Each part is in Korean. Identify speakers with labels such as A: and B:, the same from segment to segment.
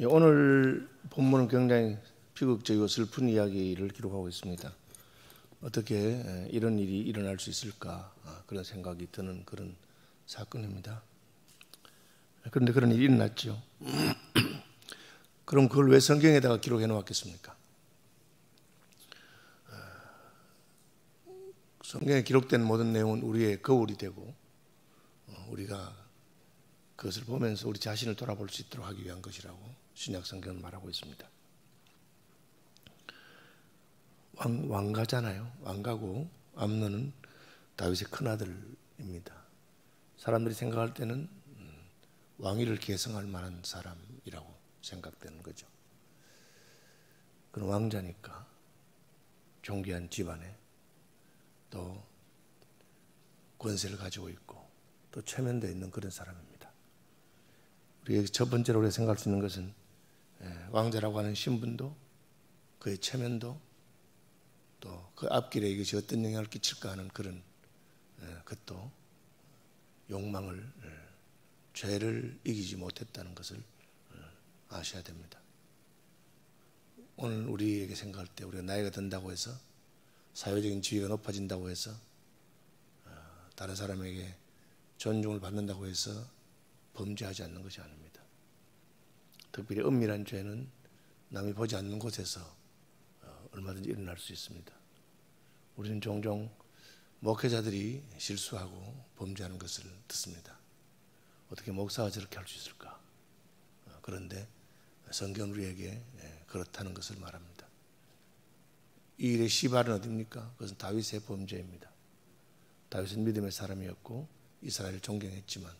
A: 오늘 본문은 굉장히 비극적이고 슬픈 이야기를 기록하고 있습니다. 어떻게 이런 일이 일어날 수 있을까 그런 생각이 드는 그런 사건입니다. 그런데 그런 일이 일어났죠. 그럼 그걸 왜 성경에다가 기록해 놓았겠습니까? 성경에 기록된 모든 내용은 우리의 거울이 되고 우리가 그것을 보면서 우리 자신을 돌아볼 수 있도록 하기 위한 것이라고 신약 성경은 말하고 있습니다. 왕가잖아요. 왕가고 암논은 다윗의 큰아들입니다. 사람들이 생각할 때는 왕위를 계승할 만한 사람이라고 생각되는 거죠. 그는 왕자니까 존귀한 집안에 또 권세를 가지고 있고 또 체면도 있는 그런 사람입니다. 우리가 첫 번째로 우리가 생각할 수 있는 것은 왕자라고 하는 신분도 그의 체면도 또 그 앞길에 이것이 어떤 영향을 끼칠까 하는 그런 것도 욕망을 죄를 이기지 못했다는 것을 아셔야 됩니다. 오늘 우리에게 생각할 때 우리가 나이가 든다고 해서 사회적인 지위가 높아진다고 해서 다른 사람에게 존중을 받는다고 해서 범죄하지 않는 것이 아닙니다. 특별히 은밀한 죄는 남이 보지 않는 곳에서 얼마든지 일어날 수 있습니다. 우리는 종종 목회자들이 실수하고 범죄하는 것을 듣습니다. 어떻게 목사가 저렇게 할 수 있을까? 그런데 성경은 우리에게 그렇다는 것을 말합니다. 이 일의 시발은 어디입니까? 그것은 다윗의 범죄입니다. 다윗은 믿음의 사람이었고 이스라엘을 존경했지만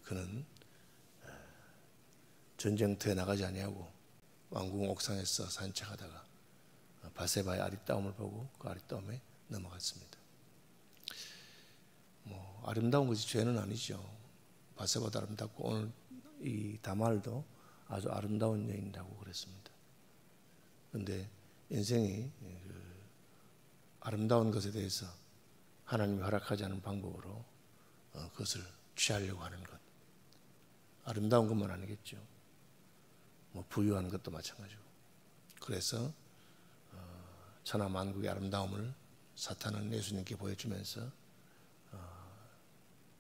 A: 그는 전쟁터에 나가지 아니하고 왕궁 옥상에서 산책하다가 바세바의 아리따움을 보고 그 아리따움에 넘어갔습니다. 아름다운 것이 죄는 아니죠. 바세바도 아름답고 오늘 이 다말도 아주 아름다운 여인이라고 그랬습니다. 그런데 인생이 아름다운 것에 대해서 하나님이 허락하지 않은 방법으로 그것을 취하려고 하는 것, 아름다운 것만 아니겠죠. 부유한 것도 마찬가지고. 그래서 천하 만국의 아름다움을 사탄은 예수님께 보여주면서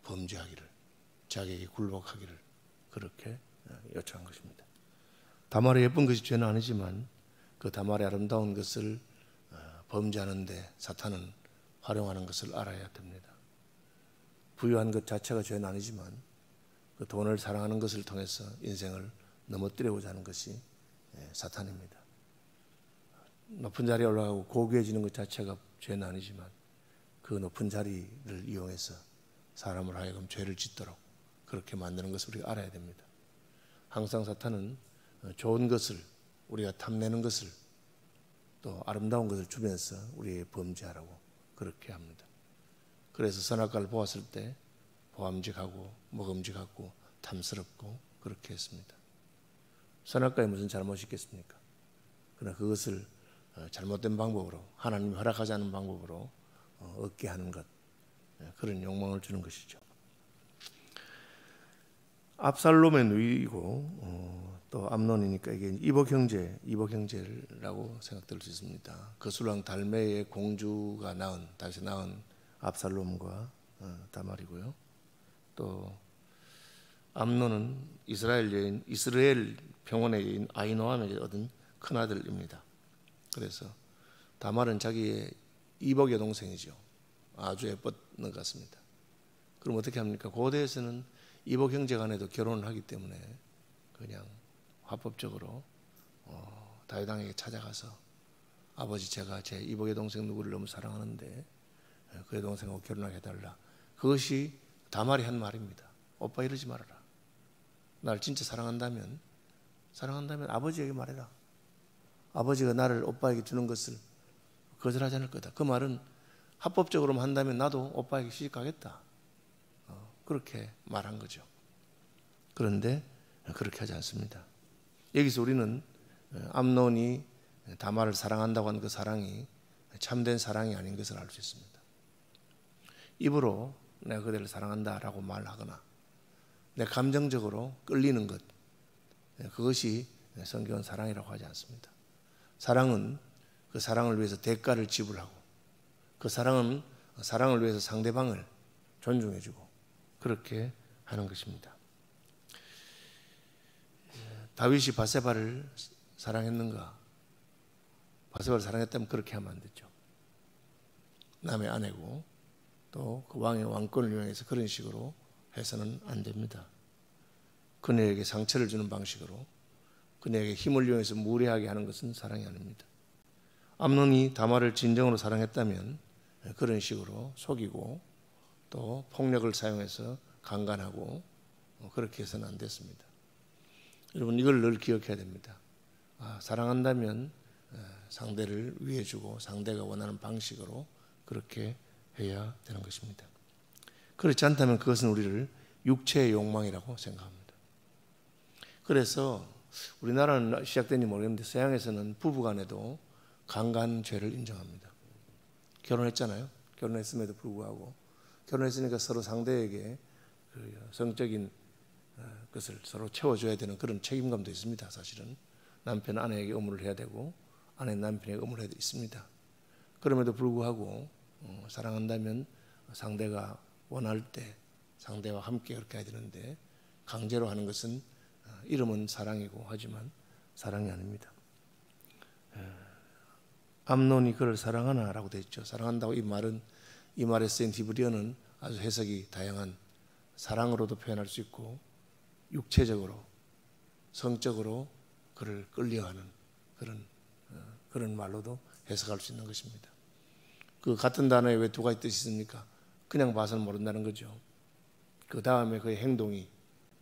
A: 범죄하기를, 자기에게 굴복하기를 그렇게 요청한 것입니다. 다말의 예쁜 것이 죄는 아니지만 그 다말의 아름다운 것을 범죄하는데 사탄은 활용하는 것을 알아야 됩니다. 부유한 것 자체가 죄는 아니지만 그 돈을 사랑하는 것을 통해서 인생을 넘어뜨리고자 하는 것이 사탄입니다. 높은 자리에 올라가고 고귀해지는 것 자체가 죄는 아니지만 그 높은 자리를 이용해서 사람을 하여금 죄를 짓도록 그렇게 만드는 것을 우리가 알아야 됩니다. 항상 사탄은 좋은 것을, 우리가 탐내는 것을, 또 아름다운 것을 주면서 우리의 범죄하라고 그렇게 합니다. 그래서 선악과를 보았을 때 보암직하고 먹음직하고 탐스럽고 그렇게 했습니다. 선악과에 무슨 잘못이 있겠습니까? 그러나 그것을 잘못된 방법으로, 하나님이 허락하지 않은 방법으로 얻게 하는 것, 그런 욕망을 주는 것이죠. 압살롬의 누이고 또 암논이니까 이게 이복 형제라고 생각될 수 있습니다. 거슬왕 달메의 공주가 낳은, 다시 낳은 압살롬과 다말이고요. 또 암논은 이스라엘 평원의 여인 아히노암에게 얻은 큰아들입니다. 그래서 다말은 자기의 이복 여동생이죠. 아주 예뻤는 것 같습니다. 그럼 어떻게 합니까? 고대에서는 이복 형제 간에도 결혼을 하기 때문에 그냥 합법적으로 다윗 왕에게 찾아가서 아버지, 제가 제 이복 여동생 누구를 너무 사랑하는데 그 여동생하고 결혼하게 해달라. 그것이 다말이 한 말입니다. 오빠 이러지 말아라. 나를 진짜 사랑한다면 아버지에게 말해라. 아버지가 나를 오빠에게 주는 것을 거절하지 않을 거다. 그 말은 합법적으로만 한다면 나도 오빠에게 시집 가겠다. 그렇게 말한 거죠. 그런데 그렇게 하지 않습니다. 여기서 우리는 암논이 다말을 사랑한다고 하는 그 사랑이 참된 사랑이 아닌 것을 알 수 있습니다. 입으로 내가 그대를 사랑한다라고 말하거나 내 감정적으로 끌리는 것, 그것이 성경은 사랑이라고 하지 않습니다. 사랑은 그 사랑을 위해서 대가를 지불하고 그 사랑은 사랑을 위해서 상대방을 존중해주고 그렇게 하는 것입니다. 다윗이 바세바를 사랑했는가? 바세바를 사랑했다면 그렇게 하면 안 되죠. 남의 아내고 또 그 왕의 왕권을 이용해서 그런 식으로 해서는 안 됩니다. 그녀에게 상처를 주는 방식으로 그녀에게 힘을 이용해서 무례하게 하는 것은 사랑이 아닙니다. 암논이 다말을 진정으로 사랑했다면 그런 식으로 속이고 또 폭력을 사용해서 강간하고 그렇게 해서는 안 됐습니다. 여러분 이걸 늘 기억해야 됩니다. 사랑한다면 상대를 위해주고 상대가 원하는 방식으로 그렇게 해야 되는 것입니다. 그렇지 않다면 그것은 우리를 육체의 욕망이라고 생각합니다. 그래서 우리나라는 시작된지 모르겠는데 서양에서는 부부간에도 강간죄를 인정합니다. 결혼했잖아요. 결혼했음에도 불구하고 결혼했으니까 서로 상대에게 그 성적인 것을 서로 채워줘야 되는 그런 책임감도 있습니다. 사실은 남편은 아내에게 의무를 해야 되고 아내는 남편에게 의무를 해야 있습니다. 그럼에도 불구하고 사랑한다면 상대가 원할 때 상대와 함께 그렇게 해야 되는데 강제로 하는 것은 이름은 사랑이고 하지만 사랑이 아닙니다. 암논이 그를 사랑하나 라고 되어 있죠. 사랑한다고 이 말에 쓰인 히브리어는 아주 해석이 다양한 사랑으로도 표현할 수 있고 육체적으로 성적으로 그를 끌려하는 그런 말로도 해석할 수 있는 것입니다. 그 같은 단어에 왜 두 가지 뜻이 있습니까? 그냥 봐서는 모른다는 거죠. 그 다음에 그의 행동이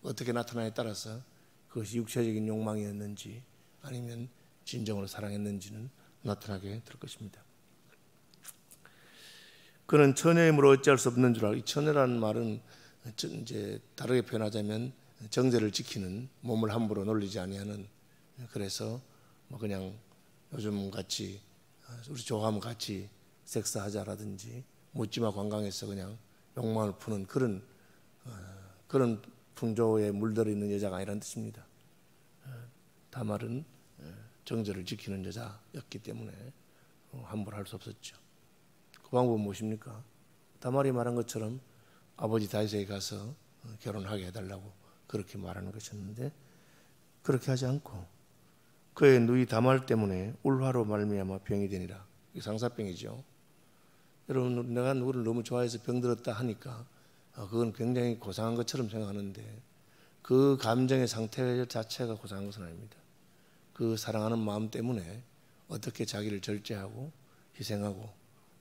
A: 어떻게 나타나에 따라서 그것이 육체적인 욕망이었는지 아니면 진정으로 사랑했는지는 나타나게 될 것입니다. 그는 처녀이므로 어찌할 수 없는 줄 알고, 이 처녀라는 말은 이제 다르게 표현하자면 정제를 지키는, 몸을 함부로 놀리지 아니하는, 그래서 뭐 그냥 요즘 같이 우리 좋아하면 같이 섹스하자라든지 묻지마 관광에서 그냥 욕망을 푸는 그런 풍조에 물들어 있는 여자가 아니라는 뜻입니다. 다말은 정제를 지키는 여자였기 때문에 함부로 할 수 없었죠. 그 방법은 무엇입니까? 다말이 말한 것처럼 아버지 다윗에게 가서 결혼하게 해달라고 그렇게 말하는 것이었는데 그렇게 하지 않고 그의 누이 다말 때문에 울화로 말미암아 병이 되니라. 이게 상사병이죠. 여러분, 내가 누구를 너무 좋아해서 병들었다 하니까 그건 굉장히 고상한 것처럼 생각하는데 그 감정의 상태 자체가 고상한 것은 아닙니다. 그 사랑하는 마음 때문에 어떻게 자기를 절제하고 희생하고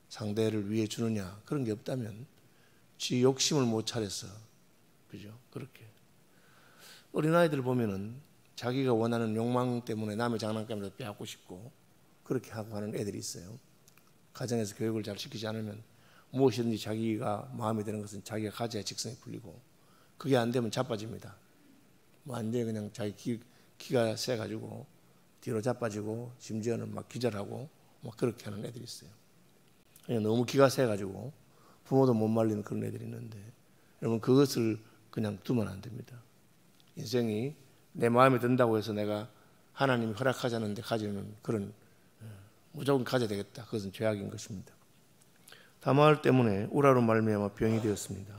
A: 상대를 위해 주느냐, 그런 게 없다면 지 욕심을 못 차려서, 그죠? 그렇게 어린아이들 보면은 자기가 원하는 욕망 때문에 남의 장난감이라도 빼앗고 싶고 그렇게 하고 하는 애들이 있어요. 가정에서 교육을 잘 시키지 않으면 무엇이든지 자기가 마음에 드는 것은 자기가 가져야 직성이 풀리고 그게 안 되면 자빠집니다. 완전히 그냥 자기 키가 세가지고 뒤로 자빠지고 심지어는 막 기절하고 막 그렇게 하는 애들이 있어요. 그냥 너무 기가 세가지고 부모도 못 말리는 그런 애들이 있는데 여러분, 그것을 그냥 두면 안 됩니다. 인생이 내 마음에 든다고 해서 내가 하나님이 허락하지 않는데 가지는 그런 무조건 가져야 되겠다, 그것은 죄악인 것입니다. 다말 때문에 우라로 말미암아 병이 되었습니다.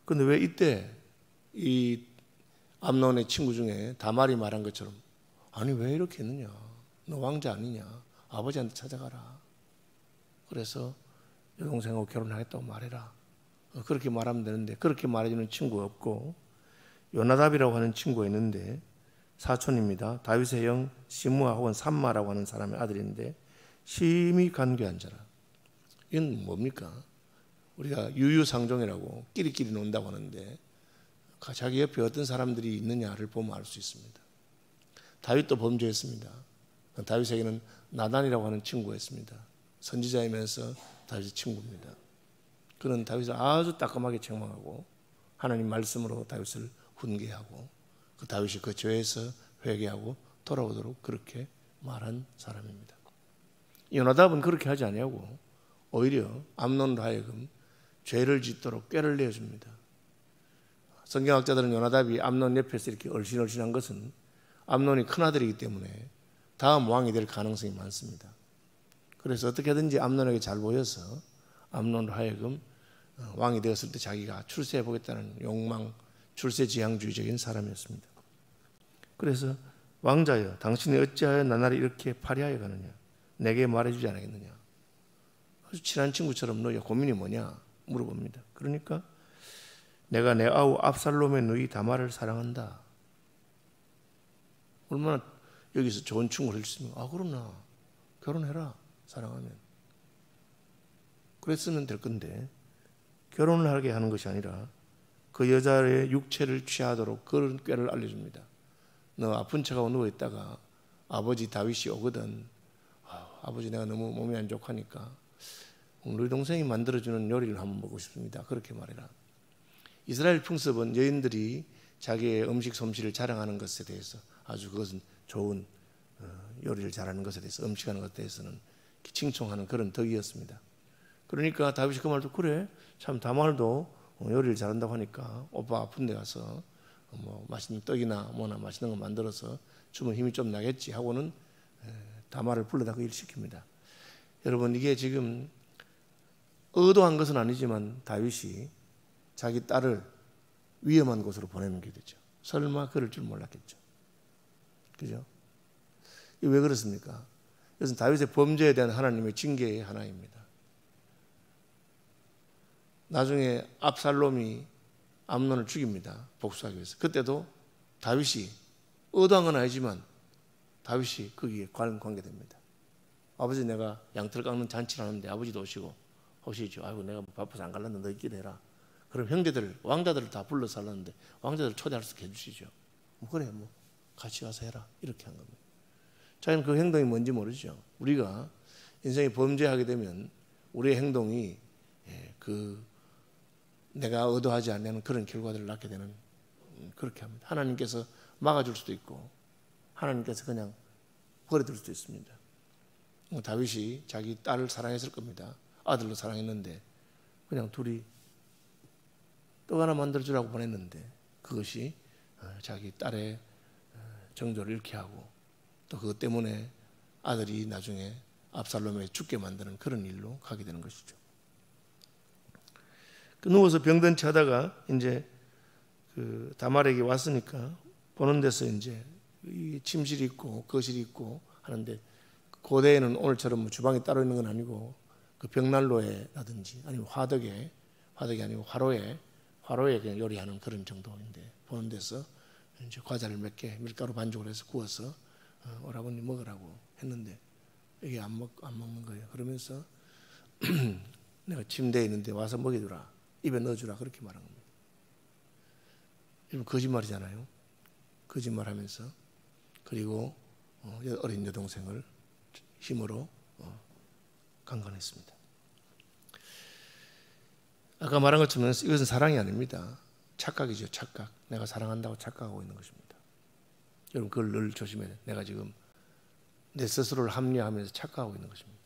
A: 그런데 왜 이때 이 암논의 친구 중에 다말이 말한 것처럼 아니 왜 이렇게 했느냐, 너 왕자 아니냐, 아버지한테 찾아가라, 그래서 여동생하고 결혼하겠다고 말해라, 그렇게 말하면 되는데 그렇게 말해주는 친구가 없고 요나답이라고 하는 친구가 있는데 사촌입니다. 다윗의 형 시므아 혹은 삼마라고 하는 사람의 아들인데 심히 간교한 자라. 이건 뭡니까? 우리가 유유상종이라고 끼리끼리 논다고 하는데 자기 옆에 어떤 사람들이 있느냐를 보면 알 수 있습니다. 다윗도 범죄했습니다. 다윗에게는 나단이라고 하는 친구가 있습니다. 선지자이면서 다윗의 친구입니다. 그는 다윗을 아주 따끔하게 책망하고 하나님 말씀으로 다윗을 훈계하고 그 다윗이 그 죄에서 회개하고 돌아오도록 그렇게 말한 사람입니다. 요나답은 그렇게 하지 아니하고 오히려 암논으로 하여금 죄를 짓도록 꾀를 내어줍니다. 성경학자들은 요나답이 암논 옆에서 이렇게 얼씬얼씬한 것은 암논이 큰아들이기 때문에 다음 왕이 될 가능성이 많습니다. 그래서 어떻게든지 암논에게 잘 보여서 암논으로 하여금 왕이 되었을 때 자기가 출세해 보겠다는 욕망, 출세지향주의적인 사람이었습니다. 그래서 왕자여, 당신이 어찌하여 나날이 이렇게 파리하여 가느냐? 내게 말해주지 않겠느냐? 아주 친한 친구처럼 너의 고민이 뭐냐? 물어봅니다. 그러니까 내가 내 아우 압살롬의 누이 다말을 사랑한다. 얼마나 여기서 좋은 충고를 해주시면 그러나 결혼해라, 사랑하면. 그랬으면 될 건데 결혼을 하게 하는 것이 아니라 그 여자의 육체를 취하도록 그런 꾀를 알려줍니다. 너 아픈 척하고 누워있다가 아버지 다윗이 오거든. 아버지 내가 너무 몸이 안 좋고 하니까 우리 동생이 만들어주는 요리를 한번 먹고 싶습니다. 그렇게 말해라. 이스라엘 풍습은 여인들이 자기의 음식 솜씨를 자랑하는 것에 대해서 아주 그것은 좋은 요리를 잘하는 것에 대해서, 음식하는 것에 대해서는 칭송하는 그런 덕이었습니다. 그러니까 다윗이 그 말도, 그래 참 다말도 요리를 잘한다고 하니까 오빠 아픈 데 가서 뭐 맛있는 떡이나 뭐나 맛있는 거 만들어서 주면 힘이 좀 나겠지 하고는 다말을 불러다 그 일을 시킵니다. 여러분, 이게 지금 의도한 것은 아니지만 다윗이 자기 딸을 위험한 곳으로 보내는 게 되죠. 설마 그럴 줄 몰랐겠죠. 그죠? 이게 왜 그렇습니까? 이것은 다윗의 범죄에 대한 하나님의 징계의 하나입니다. 나중에 압살롬이 암논을 죽입니다. 복수하기 위해서. 그때도 다윗이 의도한 건 아니지만 다윗이 거기에 관계됩니다. 아버지, 내가 양털 깎는 잔치를 하는데 아버지도 오시고 오시죠. 아이고 내가 바빠서 안 갈랐는데 너희끼리 해라. 그럼 형제들, 왕자들을 다 불러서 하려는데 왕자들을 초대할 수 있게 해주시죠. 그래, 같이 와서 해라. 이렇게 한 겁니다. 자기는 그 행동이 뭔지 모르죠. 우리가 인생에 범죄하게 되면 우리의 행동이 내가 의도하지 않는 그런 결과들을 낳게 되는, 그렇게 합니다. 하나님께서 막아줄 수도 있고 하나님께서 그냥 버려둘 수도 있습니다. 다윗이 자기 딸을 사랑했을 겁니다. 아들로 사랑했는데 그냥 둘이 떡 하나 만들어주라고 보냈는데 그것이 자기 딸의 정조를 잃게 하고 또 그것 때문에 아들이 나중에 압살롬에 죽게 만드는 그런 일로 가게 되는 것이죠. 누워서 병든 채 하다가 이제 그 다말에게 왔으니까 보는 데서 이제 이 침실이 있고 거실이 있고 하는데, 고대에는 오늘처럼 주방이 따로 있는 건 아니고 그 벽난로에라든지 아니면 화덕이 아니고 화로에 그냥 요리하는 그런 정도인데, 보는 데서 이제 과자를 몇 개 밀가루 반죽을 해서 구워서 오라버니 먹으라고 했는데 이게 안 먹는 거예요. 그러면서 내가 침대에 있는데 와서 먹여주라, 입에 넣어주라, 그렇게 말한 겁니다. 이건 거짓말이잖아요. 거짓말하면서 그리고 어린 여동생을 힘으로 강간했습니다. 아까 말한 것처럼 이것은 사랑이 아닙니다. 착각이죠. 착각. 내가 사랑한다고 착각하고 있는 것입니다. 여러분, 그걸 늘 조심해야 돼요. 내가 지금 내 스스로를 합리화하면서 착각하고 있는 것입니다.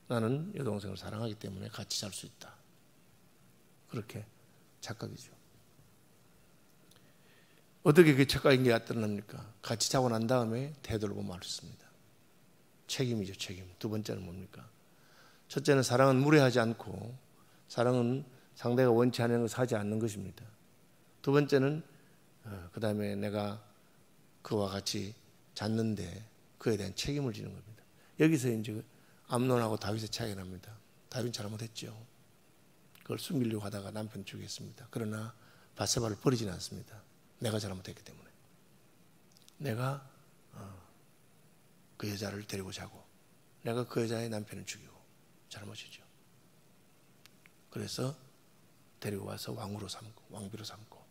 A: 나는 여동생을 사랑하기 때문에 같이 잘 수 있다. 그렇게 착각이죠. 어떻게 그 착각인 게 나타납니까? 같이 자고 난 다음에 태도를 보면 알 수 있습니다. 책임이죠, 책임. 두 번째는 뭡니까? 첫째는 사랑은 무례하지 않고, 사랑은 상대가 원치 않는 것을 하지 않는 것입니다. 두 번째는 그 다음에 내가 그와 같이 잤는데 그에 대한 책임을 지는 겁니다. 여기서 이제 암논하고 다윗의 차이가 납니다. 다윗은 잘못했죠. 그걸 숨기려고 하다가 남편 죽였습니다. 그러나 밧세바를 버리지는 않습니다. 내가 잘못했기 때문에. 내가 그 여자를 데리고 자고 내가 그 여자의 남편을 죽이고 잘못이죠. 그래서 데리고 와서 왕으로 삼고 왕비로 삼고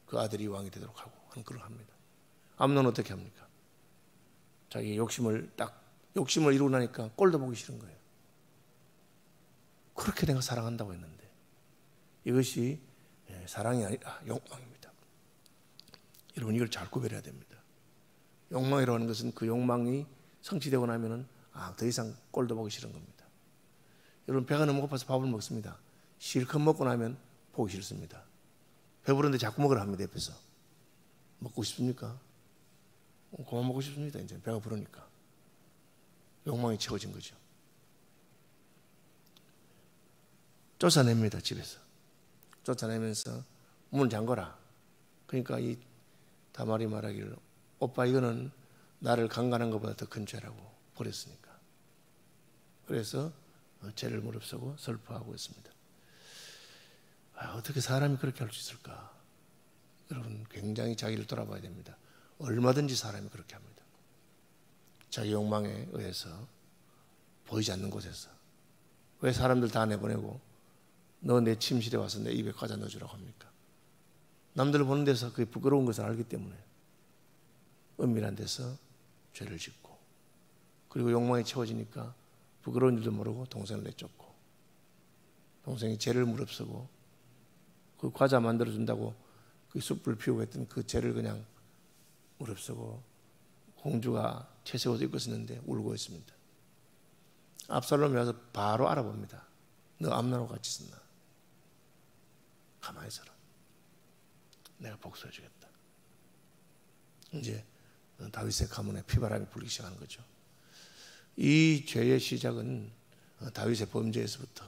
A: 그 아들이 왕이 되도록 하고 하는 그런 합니다. 암논은 어떻게 합니까? 자기 욕심을 이루고 나니까 꼴도 보기 싫은 거예요. 그렇게 내가 사랑한다고 했는데 이것이 사랑이 아니라 욕망입니다. 여러분, 이걸 잘 구별해야 됩니다. 욕망이라고 하는 것은 그 욕망이 성취되고 나면은 더 이상 꼴도 보기 싫은 겁니다. 여러분, 배가 너무 고파서 밥을 먹습니다. 실컷 먹고 나면 보기 싫습니다. 배부른데 자꾸 먹으라 합니다. 옆에서. 먹고 싶습니까? 그만 먹고 싶습니다. 이제 배가 부르니까. 욕망이 채워진 거죠. 쫓아냅니다. 집에서. 쫓아내면서 문 잠궈라. 그러니까 이 다말이 말하기를 오빠 이거는 나를 강간한 것보다 더 큰 죄라고 버렸으니까. 그래서 죄를 무릅쓰고 슬퍼하고 있습니다. 어떻게 사람이 그렇게 할 수 있을까? 여러분 굉장히 자기를 돌아봐야 됩니다. 얼마든지 사람이 그렇게 합니다. 자기 욕망에 의해서 보이지 않는 곳에서 왜 사람들 다 내보내고 너 내 침실에 와서 내 입에 과자 넣어주라고 합니까? 남들 보는 데서 그게 부끄러운 것을 알기 때문에 은밀한 데서 죄를 짓고 그리고 욕망이 채워지니까 부끄러운 줄도 모르고 동생을 내쫓고 동생이 죄를 무릅쓰고 그 과자 만들어준다고 그 숯불 피우고 했던 그 죄를 그냥 무릅쓰고 공주가 채색 옷을 입고 있었는데 울고 있습니다. 압살롬이 와서 바로 알아봅니다. 너 암논하고 같이 있었나? 가만히 있어라. 내가 복수해 주겠다. 이제 다윗의 가문에 피바람이 불기 시작하는 거죠. 이 죄의 시작은 다윗의 범죄에서부터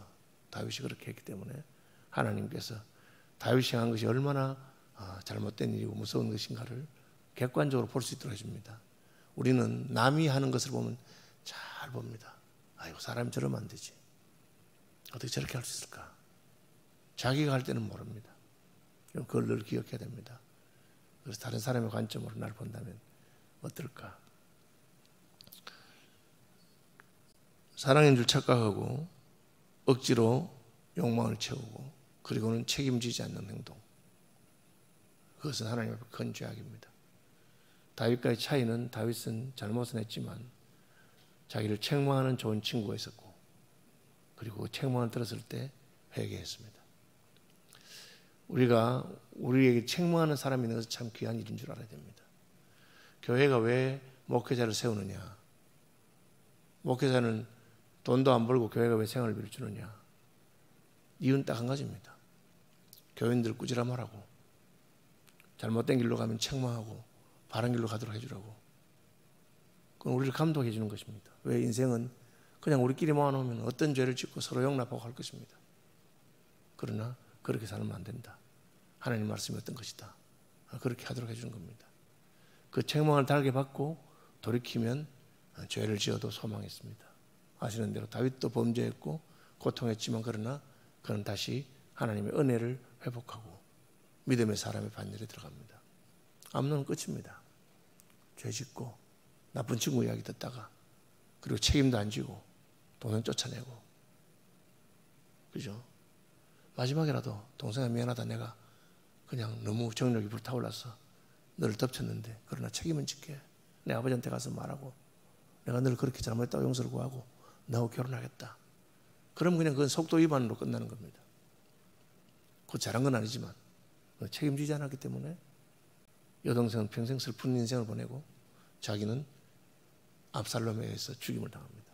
A: 다윗이 그렇게 했기 때문에 하나님께서 다윗이 한 것이 얼마나 잘못된 일이고 무서운 것인가를 객관적으로 볼 수 있도록 해줍니다. 우리는 남이 하는 것을 보면 잘 봅니다. 아이고 사람이 저러면 안 되지. 어떻게 저렇게 할 수 있을까? 자기가 할 때는 모릅니다. 그걸 늘 기억해야 됩니다. 그래서 다른 사람의 관점으로 나를 본다면 어떨까? 사랑인 줄 착각하고 억지로 욕망을 채우고 그리고는 책임지지 않는 행동. 그것은 하나님 앞에 큰 죄악입니다. 다윗과의 차이는 다윗은 잘못은 했지만 자기를 책망하는 좋은 친구가 있었고 그리고 책망을 들었을 때 회개했습니다. 우리가 우리에게 책망하는 사람이 있는 것은 참 귀한 일인 줄 알아야 됩니다. 교회가 왜 목회자를 세우느냐? 목회자는 돈도 안 벌고 교회가 왜 생활비를 주느냐? 이유는 딱 한 가지입니다. 교인들 꾸지람하라고 잘못된 길로 가면 책망하고 바른 길로 가도록 해주라고. 그건 우리를 감독해 주는 것입니다. 왜 인생은 그냥 우리끼리 모아놓으면 어떤 죄를 짓고 서로 용납하고 할 것입니다. 그러나 그렇게 살면 안 된다. 하나님 말씀이 어떤 것이다. 그렇게 하도록 해주는 겁니다. 그 책망을 달게 받고 돌이키면 죄를 지어도 소망했습니다. 아시는 대로 다윗도 범죄했고 고통했지만 그러나 그는 다시 하나님의 은혜를 회복하고 믿음의 사람의 반열에 들어갑니다. 암논은 끝입니다. 죄 짓고 나쁜 친구 이야기 듣다가 그리고 책임도 안 지고 동생 쫓아내고 그죠? 마지막에라도 동생아 미안하다 내가 그냥 너무 정력이 불타올라서 너를 덮쳤는데 그러나 책임은 질게. 내 아버지한테 가서 말하고 내가 너를 그렇게 잘못했다고 용서를 구하고 너하고 결혼하겠다. 그럼 그냥 그건 속도 위반으로 끝나는 겁니다. 그 잘한 건 아니지만 책임지지 않았기 때문에 여동생은 평생 슬픈 인생을 보내고 자기는 압살롬에 의해서 죽임을 당합니다.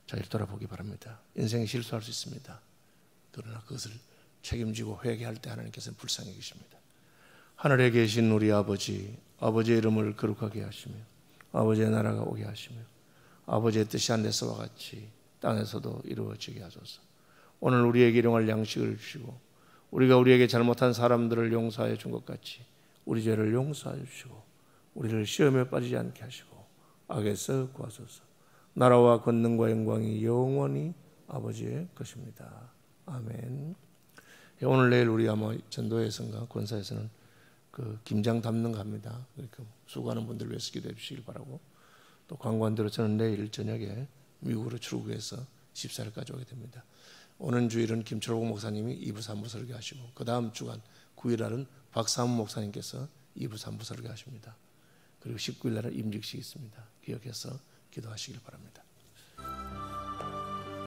A: 자기를 돌아보기 바랍니다. 인생에 실수할 수 있습니다. 그러나 그것을 책임지고 회개할 때 하나님께서는 불쌍히 계십니다. 하늘에 계신 우리 아버지, 아버지의 이름을 거룩하게 하시며 아버지의 나라가 오게 하시며 아버지의 뜻이 하늘에서와 같이 땅에서도 이루어지게 하소서. 오늘 우리에게 일용할 양식을 주시고 우리가 우리에게 잘못한 사람들을 용서하여 준 것 같이 우리 죄를 용서하여 주시고 우리를 시험에 빠지지 않게 하시고 악에서 구하소서. 나라와 권능과 영광이 영원히 아버지의 것입니다. 아멘. 오늘 내일 우리 아마 전도회에서인가 권사에서는 그 김장 담는 거 합니다. 그러니까 수고하는 분들 위해서 기도해 주시길 바라고. 또 광고한대로 저는 내일 저녁에 미국으로 출국해서 14일까지 오게 됩니다. 오는 주일은 김철복 목사님이 2부 3부 설교하시고 그 다음 주간 9일날은 박사문 목사님께서 2부 3부 설교하십니다. 그리고 19일 날은 임직식이 있습니다. 기억해서 기도하시길 바랍니다.